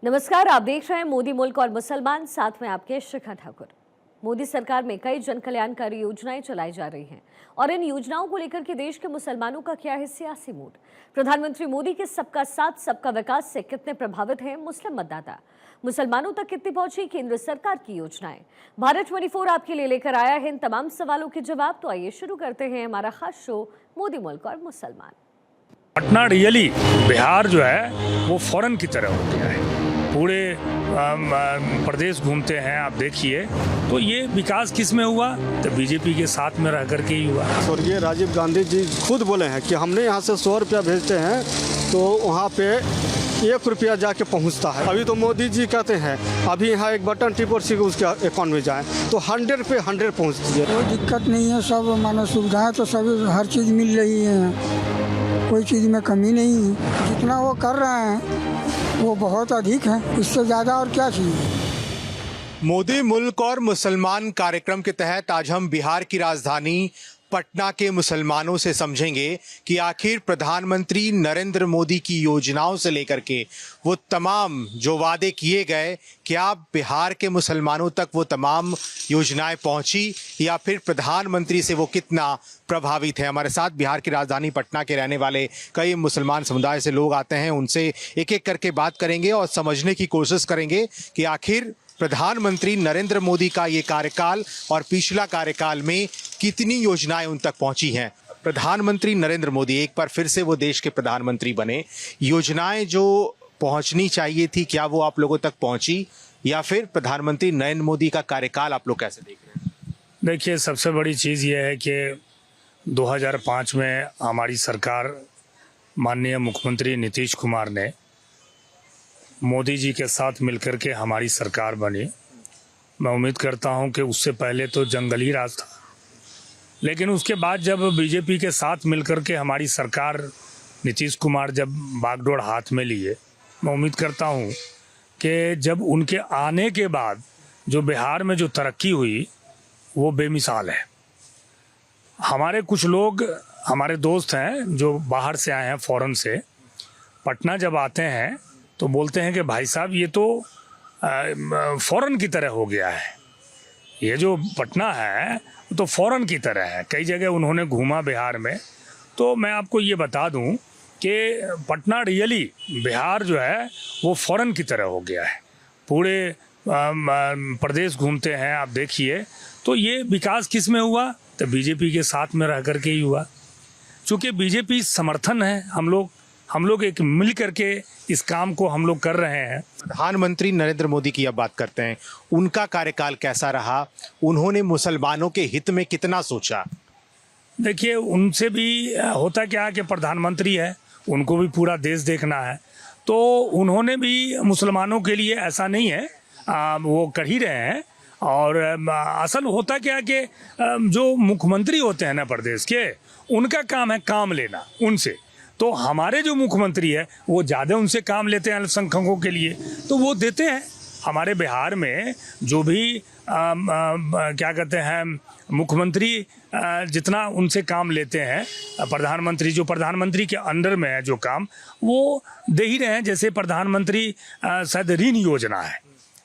नमस्कार, आप देख रहे हैं मोदी मुल्क और मुसलमान, साथ में आपके शिखा ठाकुर। मोदी सरकार में कई जन कल्याणकारी योजनाएं चलाई जा रही हैं और इन योजनाओं को लेकर के देश के मुसलमानों का क्या है सियासी मूड। प्रधानमंत्री मोदी के सबका साथ सबका विकास से कितने प्रभावित हैं मुस्लिम मतदाता, मुसलमानों तक कितनी पहुंची केंद्र सरकार की योजनाएं। भारत 24 आपके लिए लेकर आया है इन तमाम सवालों के जवाब। तो आइए शुरू करते हैं हमारा खास शो मोदी मुल्क और मुसलमान। पटना रियली बिहार जो है वो फॉरेन की तरह हो गया है। पूरे प्रदेश घूमते हैं, आप देखिए तो ये विकास किस में हुआ, तो बीजेपी के साथ में रह करके ही हुआ। और ये राजीव गांधी जी खुद बोले हैं कि हमने यहाँ से 100 रुपया भेजते हैं तो वहाँ पे 1 रुपया जाके पहुँचता है। अभी तो मोदी जी कहते हैं अभी यहाँ एक बटन टिप और सीधे उसके अकाउंट में जाए तो 100 पे 100 पहुँचती है। कोई दिक्कत नहीं है, सब मानो सुविधाएं तो सभी हर चीज़ मिल रही है, कोई चीज़ में कमी नहीं है। जितना वो कर रहे हैं वो बहुत अधिक है, इससे ज़्यादा और क्या चाहिए। मोदी मुल्क और मुसलमान कार्यक्रम के तहत आज हम बिहार की राजधानी पटना के मुसलमानों से समझेंगे कि आखिर प्रधानमंत्री नरेंद्र मोदी की योजनाओं से लेकर के वो तमाम जो वादे किए गए, क्या बिहार के मुसलमानों तक वो तमाम योजनाएं पहुंची या फिर प्रधानमंत्री से वो कितना प्रभावित है। हमारे साथ बिहार की राजधानी पटना के रहने वाले कई मुसलमान समुदाय से लोग आते हैं, उनसे एक एक करके बात करेंगे और समझने की कोशिश करेंगे कि आखिर प्रधानमंत्री नरेंद्र मोदी का ये कार्यकाल और पिछला कार्यकाल में कितनी योजनाएं उन तक पहुंची हैं। प्रधानमंत्री नरेंद्र मोदी एक बार फिर से वो देश के प्रधानमंत्री बने, योजनाएं जो पहुंचनी चाहिए थी क्या वो आप लोगों तक पहुंची, या फिर प्रधानमंत्री नरेंद्र मोदी का कार्यकाल आप लोग कैसे देख रहे हैं? देखिए, सबसे बड़ी चीज़ ये है कि 2005 में हमारी सरकार माननीय मुख्यमंत्री नीतीश कुमार ने मोदी जी के साथ मिलकर के हमारी सरकार बनी। मैं उम्मीद करता हूं कि उससे पहले तो जंगली राज था, लेकिन उसके बाद जब बीजेपी के साथ मिलकर के हमारी सरकार नीतीश कुमार जब बागडोर हाथ में लिए, मैं उम्मीद करता हूं कि जब उनके आने के बाद जो बिहार में जो तरक्की हुई वो बेमिसाल है। हमारे कुछ लोग, हमारे दोस्त हैं जो बाहर से आए हैं, फ़ॉरेन से, पटना जब आते हैं तो बोलते हैं कि भाई साहब ये तो फ़ॉरेन की तरह हो गया है, ये जो पटना है तो फ़ॉरेन की तरह है। कई जगह उन्होंने घूमा बिहार में, तो मैं आपको ये बता दूं कि पटना रियली बिहार जो है वो फ़ॉरेन की तरह हो गया है। पूरे प्रदेश घूमते हैं, आप देखिए तो ये विकास किस में हुआ, तो बीजेपी के साथ में रह करके ही हुआ। चूँकि बीजेपी समर्थन है, हम लोग एक मिल करके इस काम को हम लोग कर रहे हैं। प्रधानमंत्री नरेंद्र मोदी की अब बात करते हैं, उनका कार्यकाल कैसा रहा, उन्होंने मुसलमानों के हित में कितना सोचा? देखिए, उनसे भी होता क्या कि प्रधानमंत्री है, उनको भी पूरा देश देखना है, तो उन्होंने भी मुसलमानों के लिए ऐसा नहीं है, वो कर ही रहे हैं। और असल होता क्या कि जो मुख्यमंत्री होते हैं ना प्रदेश के, उनका काम है काम लेना उनसे। तो हमारे जो मुख्यमंत्री है वो ज़्यादा उनसे काम लेते हैं अल्पसंख्यकों के लिए, तो वो देते हैं। हमारे बिहार में जो भी क्या कहते हैं मुख्यमंत्री जितना उनसे काम लेते हैं, प्रधानमंत्री जो प्रधानमंत्री के अंडर में है जो काम, वो दे ही रहे हैं। जैसे प्रधानमंत्री शायद ऋण योजना है,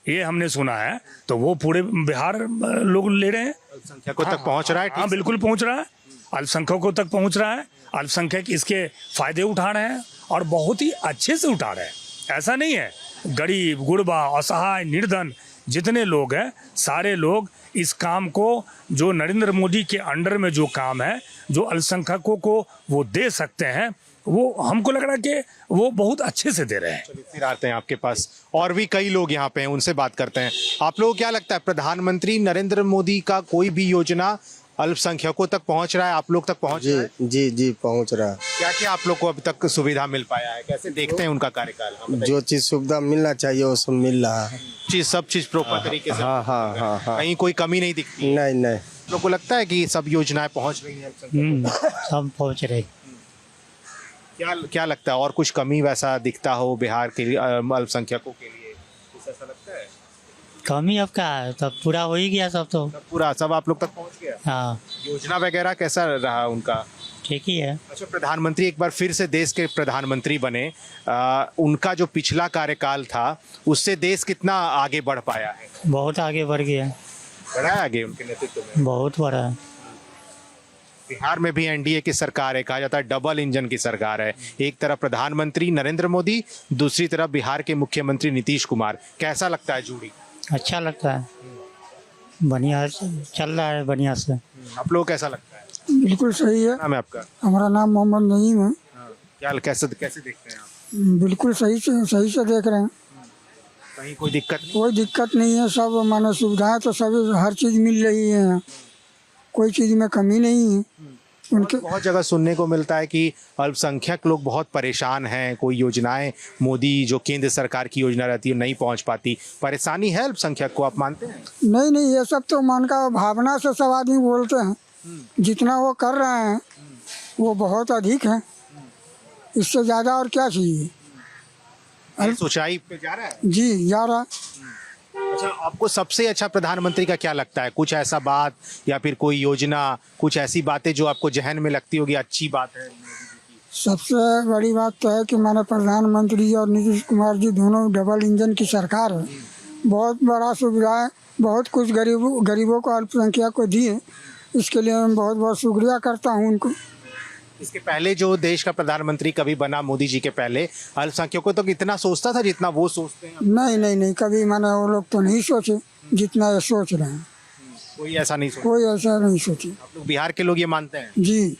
ये हमने सुना है, तो वो पूरे बिहार लोग ले रहे हैं। अल्पसंख्यकों तक पहुंच रहा है? हाँ, बिल्कुल पहुंच रहा है, अल्पसंख्यकों तक पहुंच रहा है। अल्पसंख्यक इसके फ़ायदे उठा रहे हैं और बहुत ही अच्छे से उठा रहे हैं। ऐसा नहीं है, गरीब गुरबा असहाय निर्धन जितने लोग हैं, सारे लोग इस काम को, जो नरेंद्र मोदी के अंडर में जो काम है, जो अल्पसंख्यकों को वो दे सकते हैं, वो हमको लग रहा है कि वो बहुत अच्छे से दे रहे हैं। फिर आते हैं आपके पास, और भी कई लोग यहाँ पे हैं, उनसे बात करते हैं। आप लोगों को क्या लगता है, प्रधानमंत्री नरेंद्र मोदी का कोई भी योजना अल्पसंख्यकों तक पहुंच रहा है, आप लोग तक पहुंच रहा है? जी पहुंच रहा है। क्या क्या आप लोग को अभी तक सुविधा मिल पाया है, कैसे देखते हैं उनका कार्यकाल? जो चीज सुविधा मिलना चाहिए वो सब मिल रहा है। सब चीज प्रॉपर तरीके से? हाँ। कहीं कोई कमी नहीं दिखती? नहीं। आप लोग को लगता है कि सब योजनाएं पहुंच रही हैं? सब पहुंच रही। क्या लगता है, और कुछ कमी वैसा दिखता हो बिहार के अल्पसंख्यकों के लिए, कुछ ऐसा लगता है? कमी अब क्या है, तब पूरा हो ही गया सब, तो पूरा सब आप लोग तक पहुंच गया। हाँ। योजना वगैरह कैसा रहा उनका? ठीक ही है। अच्छा, प्रधानमंत्री एक बार फिर से देश के प्रधानमंत्री बने, उनका जो पिछला कार्यकाल था उससे देश कितना आगे बढ़ पाया है? बहुत आगे बढ़ गया, बढ़ा है आगे उनके नेतृत्व में? बहुत बड़ा है। बिहार में भी एनडीए की सरकार है, कहा जाता है डबल इंजन की सरकार है। एक तरफ प्रधानमंत्री नरेंद्र मोदी, दूसरी तरफ बिहार के मुख्यमंत्री नीतीश कुमार। कैसा लगता है जोड़ी? अच्छा लगता है, बढ़िया चल रहा है बढ़िया से। आप लोग कैसा लगता है? बिल्कुल सही है। नाम है आपका? हमारा नाम मोहम्मद नईम है। क्या कैसे कैसे देखते हैं आप? बिल्कुल सही से देख रहे हैं। कहीं कोई दिक्कत नहीं? कोई दिक्कत नहीं है, सब मानो सुविधाएं तो सब हर चीज़ मिल रही है यहाँ, कोई चीज़ में कमी नहीं है उनके। बहुत जगह सुनने को मिलता है कि अल्पसंख्यक लोग बहुत परेशान हैं, कोई योजनाएं मोदी जो केंद्र सरकार की योजना रहती है नहीं पहुंच पाती। परेशानी है अल्पसंख्यक को, आप मानते हैं? नहीं, ये सब तो मन का भावना से सब आदमी बोलते हैं। जितना वो कर रहे हैं वो बहुत अधिक है, इससे ज़्यादा और क्या चाहिए। देश ऊंचाई पे जा रहा है। जी जा रहा। अच्छा, आपको सबसे अच्छा प्रधानमंत्री का क्या लगता है? कुछ ऐसा बात या फिर कोई योजना, कुछ ऐसी बातें जो आपको जहन में लगती होगी अच्छी बात है? सबसे बड़ी बात तो है कि हमारे प्रधानमंत्री जी और नीतीश कुमार जी दोनों डबल इंजन की सरकार है। बहुत बड़ा सुविधा है, बहुत कुछ गरीबों को अल्पसंख्यक को दिए, इसके लिए मैं बहुत बहुत शुक्रिया करता हूँ उनको। इसके पहले जो देश का प्रधानमंत्री कभी बना मोदी जी के पहले, अल्पसंख्यकों तो कितना सोचता था जितना वो सोचते हैं? नहीं, कभी मैंने वो लोग तो नहीं सोचे जितना ये सोच रहे हैं। कोई ऐसा नहीं सोचता? कोई ऐसा नहीं सोचे। आप लोग बिहार के लोग ये मानते हैं? जी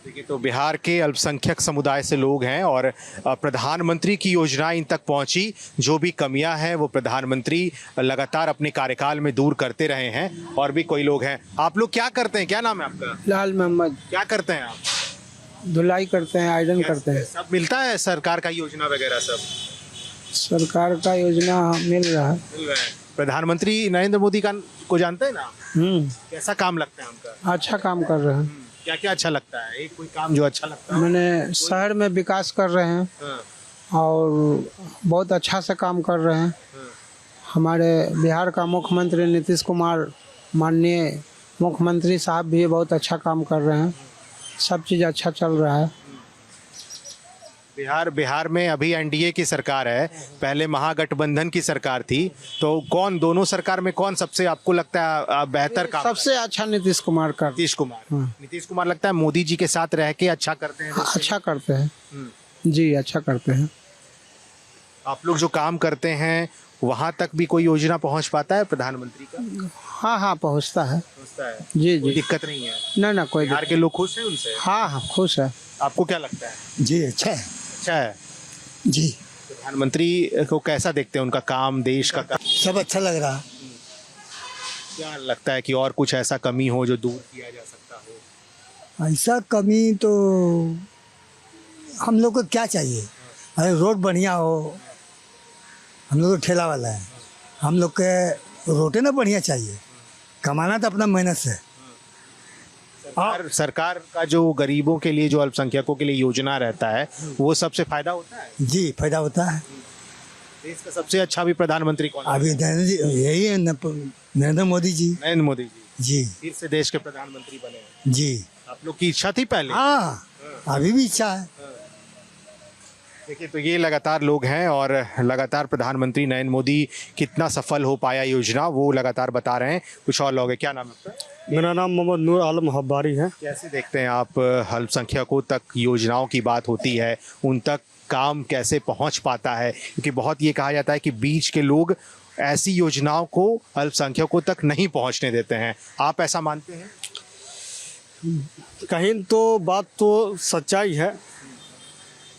देखिए, तो बिहार के अल्पसंख्यक समुदाय से लोग हैं और प्रधानमंत्री की योजनाएं इन तक पहुंची। जो भी कमियां हैं वो प्रधानमंत्री लगातार अपने कार्यकाल में दूर करते रहे हैं। और भी कोई लोग हैं। आप लोग क्या करते हैं? क्या नाम है आपका? लाल मोहम्मद। क्या करते हैं आप? धुलाई करते हैं, आयरन करते हैं। सब मिलता है सरकार का योजना वगैरह सब? सरकार का योजना मिल रहा है। मिल रहा है। प्रधानमंत्री नरेंद्र मोदी को जानते हैं ना? कैसा काम लगता है उनका? अच्छा काम कर रहे हैं। क्या क्या अच्छा लगता है? एक कोई काम जो अच्छा लगता है? मैंने शहर में विकास कर रहे हैं और बहुत अच्छा से काम कर रहे हैं। हमारे बिहार का मुख्यमंत्री नीतीश कुमार, माननीय मुख्यमंत्री साहब भी बहुत अच्छा काम कर रहे हैं। सब चीज़ अच्छा चल रहा है। बिहार में अभी एनडीए की सरकार है, पहले महागठबंधन की सरकार थी। तो कौन, दोनों सरकार में कौन सबसे आपको लगता है बेहतर काम? सबसे अच्छा नीतीश कुमार का। नीतीश कुमार लगता है मोदी जी के साथ रह के अच्छा करते हैं? अच्छा करते हैं जी, अच्छा करते हैं। आप लोग जो काम करते हैं वहाँ तक भी कोई योजना पहुँच पाता है प्रधानमंत्री का? हाँ पहुँचता है जी। जी। दिक्कत नहीं है? ना कोई बिहार के लोग खुश हैं उनसे? हाँ खुश है। आपको क्या लगता है? जी अच्छा है। अच्छा है जी। प्रधानमंत्री को कैसा देखते हैं, उनका काम, देश का काम? सब अच्छा लग रहा। क्या लगता है कि और कुछ ऐसा कमी हो जो दूर किया जा सकता हो? ऐसा कमी तो हम लोग को क्या चाहिए? अरे रोड बढ़िया हो, हम लोग तो ठेला वाला है, हम लोग के रोटे ना बढ़िया चाहिए। कमाना तो अपना मेहनत से। सरकार का जो गरीबों के लिए, जो अल्पसंख्यकों के लिए योजना रहता है, वो सबसे फायदा होता है? जी फायदा होता है। देश का सबसे अच्छा भी प्रधानमंत्री कौन है? अभी यही है नरेंद्र मोदी जी। नरेंद्र मोदी जी जी फिर से देश के प्रधानमंत्री बने हैं। जी। आप लोग की इच्छा थी पहले? हाँ अभी भी इच्छा है। देखिए, तो ये लगातार लोग हैं और लगातार प्रधानमंत्री नरेंद्र मोदी कितना सफल हो पाया योजना, वो लगातार बता रहे हैं। कुछ और लोग हैं। क्या नाम है आपका? मेरा नाम मोहम्मद नूर आलम हब्बारी है। कैसे देखते हैं आप, अल्पसंख्यकों तक योजनाओं की बात होती है, उन तक काम कैसे पहुंच पाता है? क्योंकि बहुत ये कहा जाता है कि बीच के लोग ऐसी योजनाओं को अल्पसंख्यकों तक नहीं पहुंचने देते हैं। आप ऐसा मानते हैं? कहीं तो बात तो सच्चाई है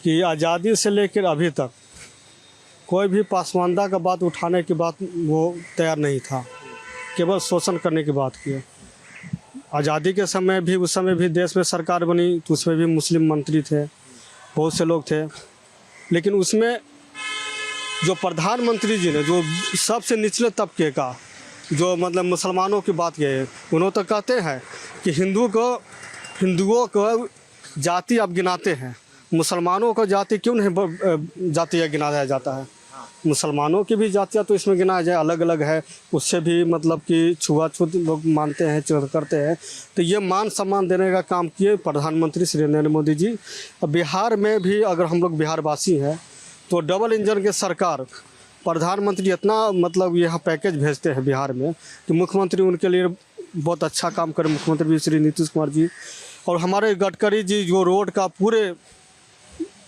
कि आज़ादी से लेकर अभी तक कोई भी पासमानदा का बात उठाने की बात वो तैयार नहीं था, केवल शोषण करने की बात की। आज़ादी के समय भी, उस समय भी देश में सरकार बनी तो उसमें भी मुस्लिम मंत्री थे, बहुत से लोग थे। लेकिन उसमें जो प्रधानमंत्री जी ने जो सबसे निचले तबके का, जो मतलब मुसलमानों की बात किए, उन्होंने तो कहते हैं कि हिंदुओं को जाति अब गिनाते हैं, मुसलमानों को जाति क्यों नहीं जाति गिनाया जाता है? मुसलमानों की भी जातियाँ तो इसमें गिना जाए अलग अलग है, उससे भी मतलब कि छुआछूत लोग मानते हैं, करते हैं। तो ये मान सम्मान देने का काम किए प्रधानमंत्री श्री नरेंद्र मोदी जी। बिहार में भी अगर हम लोग बिहारवासी हैं तो डबल इंजन के सरकार प्रधानमंत्री इतना मतलब यह पैकेज भेजते हैं बिहार में कि मुख्यमंत्री उनके लिए बहुत अच्छा काम करें, मुख्यमंत्री श्री नीतीश कुमार जी। और हमारे गडकरी जी जो रोड का पूरे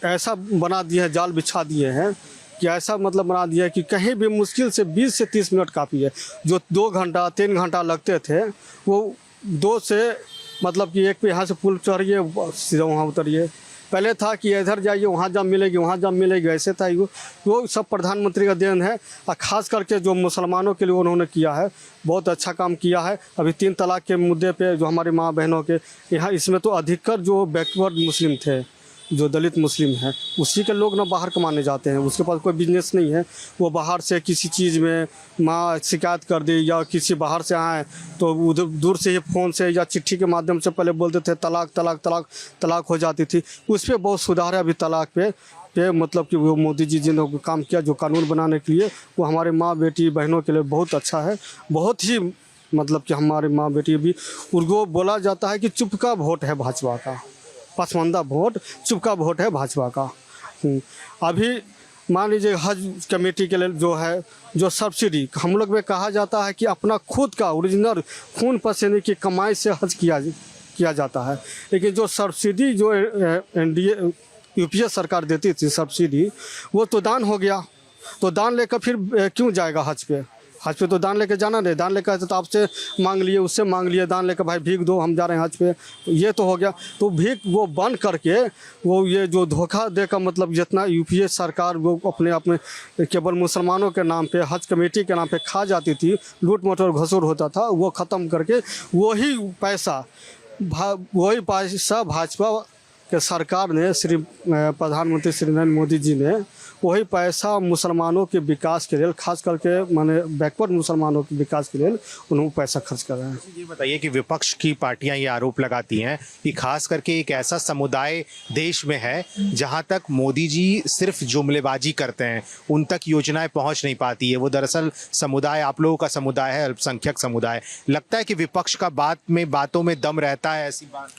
ऐसा बना दिए हैं, जाल बिछा दिए हैं कि ऐसा मतलब बना दिया है कि कहीं भी मुश्किल से 20 से 30 मिनट काफ़ी है। जो 2 घंटा 3 घंटा लगते थे वो 2 से मतलब कि एक पे यहाँ से पुल चढ़िए सीधा वहाँ उतरिए। पहले था कि इधर जाइए वहाँ जब मिलेगी, वहाँ जब मिलेगी, ऐसे था। वो सब प्रधानमंत्री का देन है। और ख़ास करके जो मुसलमानों के लिए उन्होंने किया है, बहुत अच्छा काम किया है। अभी 3 तलाक के मुद्दे पे जो हमारी माँ बहनों के यहाँ, इसमें तो अधिकतर जो बैकवर्ड मुस्लिम थे, जो दलित मुस्लिम हैं, उसी के लोग ना बाहर कमाने जाते हैं। उसके पास कोई बिजनेस नहीं है, वो बाहर से किसी चीज़ में माँ शिकायत कर दी या किसी बाहर से आए तो उधर दूर से ही फ़ोन से या चिट्ठी के माध्यम से पहले बोलते थे तलाक तलाक तलाक तलाक हो जाती थी। उस पर बहुत सुधार है अभी तलाक पे मतलब कि वो मोदी जी जिन्होंने काम किया जो कानून बनाने के लिए, वो हमारे माँ बेटी बहनों के लिए बहुत अच्छा है। बहुत ही मतलब कि हमारे माँ बेटी भी, उनको बोला जाता है कि चुप का वोट है भाजपा का, पसमानदा वोट, चुपका वोट है भाजपा का। अभी मान लीजिए हज कमेटी के लिए जो है, जो सब्सिडी हम लोग में कहा जाता है कि अपना खुद का ओरिजिनल खून पसीने की कमाई से हज किया जाता है। लेकिन जो सब्सिडी जो NDA UPA सरकार देती थी सब्सिडी, वो तो दान हो गया। तो दान लेकर फिर क्यों जाएगा हज पे? हज पे तो दान लेके जाना नहीं। दान लेकर तो आपसे मांग लिए, उससे मांग लिए, दान लेकर भाई भीख दो, हम जा रहे हैं हज पे, तो ये तो हो गया। तो भीख वो बंद करके वो ये जो धोखा देकर मतलब जितना UPA सरकार वो अपने केवल मुसलमानों के नाम पे, हज कमेटी के नाम पे खा जाती थी, लूट मटोर घसूर होता था, वो ख़त्म करके वही पैसा भाजपा के सरकार ने, प्रधानमंत्री श्री नरेंद्र मोदी जी ने वही पैसा मुसलमानों के विकास के लिए, खास करके माने बैकवर्ड मुसलमानों के विकास के लिए उन्होंने पैसा खर्च कर रहे हैं। ये बताइए कि विपक्ष की पार्टियां ये आरोप लगाती हैं कि खास करके एक ऐसा समुदाय देश में है जहां तक मोदी जी सिर्फ जुमलेबाजी करते हैं, उन तक योजनाएं पहुंच नहीं पाती है। वो दरअसल समुदाय आप लोगों का समुदाय है, अल्पसंख्यक समुदाय। लगता है कि विपक्ष का बातों में दम रहता है? ऐसी बात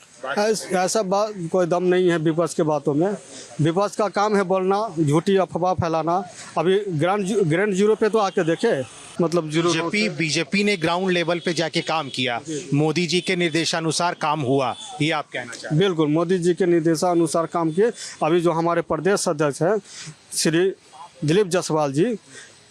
ऐसा बात कोई दम नहीं है विपक्ष के बातों में। विपक्ष का काम है बोलना, झूठी अफवाह फैलाना। अभी ग्राउंड जीरो पे तो आके देखे, मतलब बीजेपी ने ग्राउंड लेवल पे जाके काम किया, मोदी जी के निर्देशानुसार काम हुआ, ये आप कहना चाहते हैं? बिल्कुल, मोदी जी के निर्देशानुसार काम किए। अभी जो हमारे प्रदेश अध्यक्ष हैं श्री दिलीप जायसवाल जी,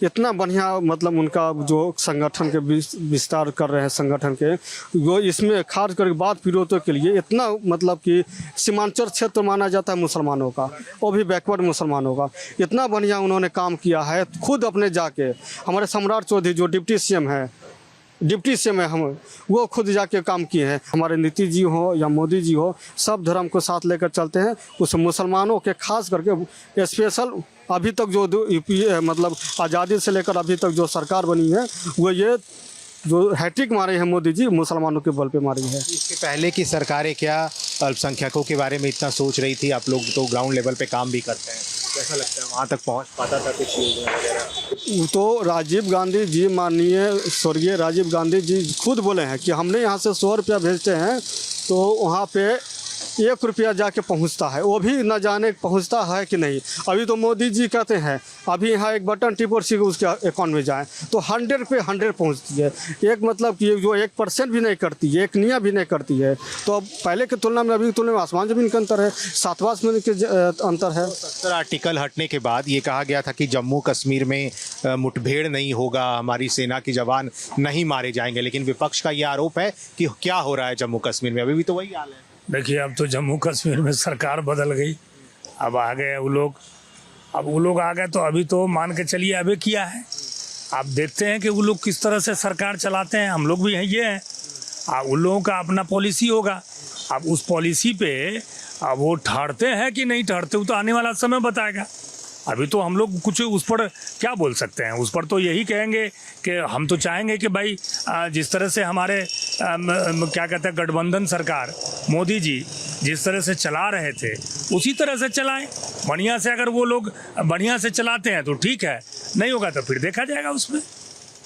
इतना बढ़िया मतलब उनका जो संगठन के विस्तार कर रहे हैं, संगठन के वो इसमें खास करके बात विरोधों के लिए इतना मतलब कि सीमांचल क्षेत्र माना जाता है मुसलमानों का, वो भी बैकवर्ड मुसलमानों का, इतना बढ़िया उन्होंने काम किया है। खुद अपने जाके हमारे सम्राट चौधरी जो डिप्टी CM है हम, वो खुद जाके काम किए हैं। हमारे नीतीश जी हो या मोदी जी हो, सब धर्म को साथ लेकर चलते हैं। उस मुसलमानों के खास करके स्पेशल अभी तक जो UPA मतलब आज़ादी से लेकर अभी तक जो सरकार बनी है, वो ये जो हैट्रिक मारे हैं मोदी जी, मुसलमानों के बल पे मारी है। इसके पहले की सरकारें क्या अल्पसंख्यकों के बारे में इतना सोच रही थी? आप लोग तो ग्राउंड लेवल पे काम भी करते हैं, कैसा लगता है वहाँ तक पहुँच पाता था कुछ योजना वगैरह? तो राजीव गांधी जी, माननीय स्वर्गीय राजीव गांधी जी खुद बोले हैं कि हमने यहाँ से 100 रुपया भेजते हैं तो वहाँ पे 1 रुपया जाके पहुंचता है, वो भी न जाने पहुंचता है कि नहीं। अभी तो मोदी जी कहते हैं अभी यहाँ एक बटन टिप और सीधे उसके अकाउंट में जाए तो 100 पे 100 पहुंचती है। एक मतलब कि जो 1% भी नहीं करती है, 1 निया भी नहीं करती है। तो अब पहले की तुलना में अभी की तुलना में आसमान ज़मीन का अंतर है, 7वां आसमान के अंतर है। 70 आर्टिकल हटने के बाद ये कहा गया था कि जम्मू कश्मीर में मुठभेड़ नहीं होगा, हमारी सेना के जवान नहीं मारे जाएंगे, लेकिन विपक्ष का ये आरोप है कि क्या हो रहा है जम्मू कश्मीर में, अभी भी तो वही हाल है। देखिए, अब तो जम्मू कश्मीर में सरकार बदल गई, अब आ गए वो लोग। अब वो लोग आ गए तो अभी तो मान के चलिए अभी किया है। आप देखते हैं कि वो लोग किस तरह से सरकार चलाते हैं। हम लोग भी ये हैं, उन लोगों का अपना पॉलिसी होगा। अब उस पॉलिसी पे अब वो ठहरते हैं कि नहीं ठहरते, वो तो आने वाला समय बताएगा। अभी तो हम लोग कुछ उस पर क्या बोल सकते हैं? उस पर तो यही कहेंगे कि हम तो चाहेंगे कि भाई जिस तरह से हमारे क्या कहते हैं गठबंधन सरकार, मोदी जी जिस तरह से चला रहे थे उसी तरह से चलाएं। बढ़िया से अगर वो लोग बढ़िया से चलाते हैं तो ठीक है, नहीं होगा तो फिर देखा जाएगा उसमें।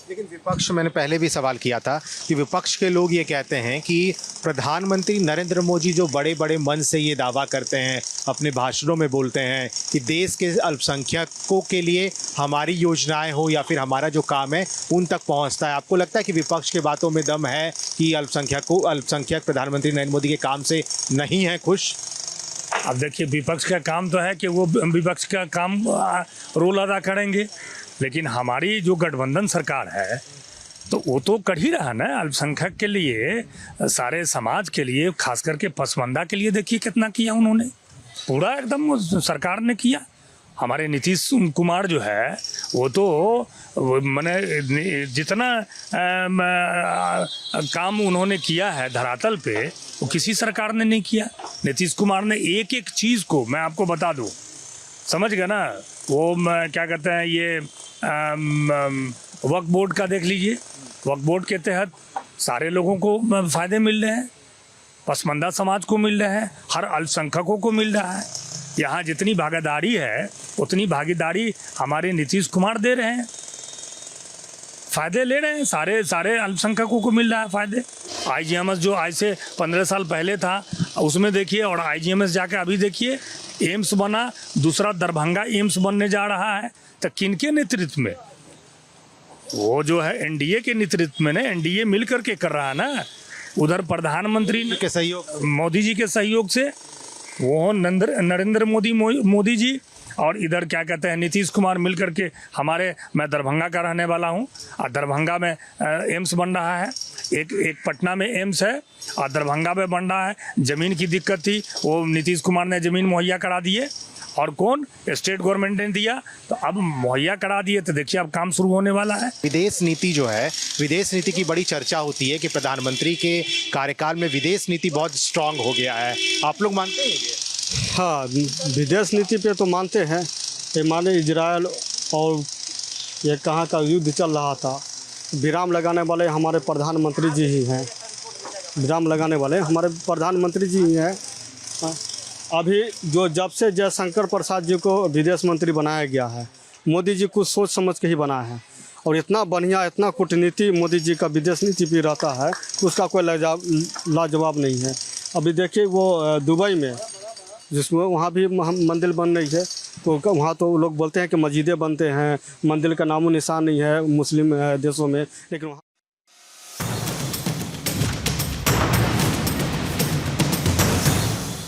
लेकिन विपक्ष, मैंने पहले भी सवाल किया था कि विपक्ष के लोग ये कहते हैं कि प्रधानमंत्री नरेंद्र मोदी जो बड़े बड़े मन से ये दावा करते हैं, अपने भाषणों में बोलते हैं कि देश के अल्पसंख्यकों के लिए हमारी योजनाएं हो या फिर हमारा जो काम है उन तक पहुंचता है। आपको लगता है कि विपक्ष के बातों में दम है कि अल्पसंख्यक प्रधानमंत्री नरेंद्र मोदी के काम से नहीं है खुश? अब देखिए, विपक्ष का काम तो है कि वो विपक्ष का काम रोल अदा करेंगे, लेकिन हमारी जो गठबंधन सरकार है तो वो तो कर ही रहा ना अल्पसंख्यक के लिए, सारे समाज के लिए, खास करके पसमानदा के लिए। देखिए कितना किया उन्होंने, पूरा एकदम सरकार ने किया। हमारे नीतीश कुमार जो है वो तो मैंने जितना काम उन्होंने किया है धरातल पे वो किसी सरकार ने नहीं किया। नीतीश कुमार ने एक एक चीज़ को, मैं आपको बता दूं, समझ गए ना, वो क्या कहते हैं, ये वक्फ बोर्ड का देख लीजिए, वक्फ बोर्ड के तहत सारे लोगों को फ़ायदे मिल रहे हैं, पसमानदा समाज को मिल रहे हैं, हर अल्पसंख्यकों को मिल रहा है। यहाँ जितनी भागीदारी है उतनी भागीदारी हमारे नीतीश कुमार दे रहे हैं, फ़ायदे ले रहे हैं, सारे अल्पसंख्यकों को मिल रहा है फ़ायदे। IGMS जो आज से 15 साल पहले था उसमें देखिए, और IGMS जाके अभी देखिए एम्स बना, दूसरा दरभंगा एम्स बनने जा रहा है। तो किनके नेतृत्व में? वो जो है NDA के नेतृत्व में ना, NDA मिल करके कर रहा है ना। उधर प्रधानमंत्री के सहयोग, मोदी जी के सहयोग से, वो नरेंद्र मोदी जी, और इधर क्या कहते हैं नीतीश कुमार मिल करके हमारे, मैं दरभंगा का रहने वाला हूँ और दरभंगा में एम्स बन रहा है, एक पटना में एम्स है और दरभंगा में बन रहा है। ज़मीन की दिक्कत थी, वो नीतीश कुमार ने ज़मीन मुहैया करा दिए, और कौन? स्टेट गवर्नमेंट ने दिया, तो अब मुहैया करा दिए, तो देखिए अब काम शुरू होने वाला है। विदेश नीति जो है, विदेश नीति की बड़ी चर्चा होती है कि प्रधानमंत्री के कार्यकाल में विदेश नीति बहुत स्ट्रांग हो गया है, आप लोग मानते हैं ये? हाँ, विदेश नीति पे तो मानते हैं। ये माने इजराइल और ये कहाँ का युद्ध चल रहा था, विराम लगाने वाले हमारे प्रधानमंत्री जी ही हैं। विराम लगाने वाले हमारे प्रधानमंत्री जी ही हैं। अभी जो जब से जयशंकर प्रसाद जी को विदेश मंत्री बनाया गया है, मोदी जी कुछ सोच समझ के ही बना है, और इतना बढ़िया, इतना कूटनीति मोदी जी का विदेश नीति भी रहता है, उसका कोई लाजवाब नहीं है। अभी देखिए वो दुबई में, जिसमें वहाँ भी मंदिर बन रही है, तो वहाँ तो लोग बोलते हैं कि मस्जिदें बनते हैं, मंदिर का नामो निशान नहीं है मुस्लिम देशों में, लेकिन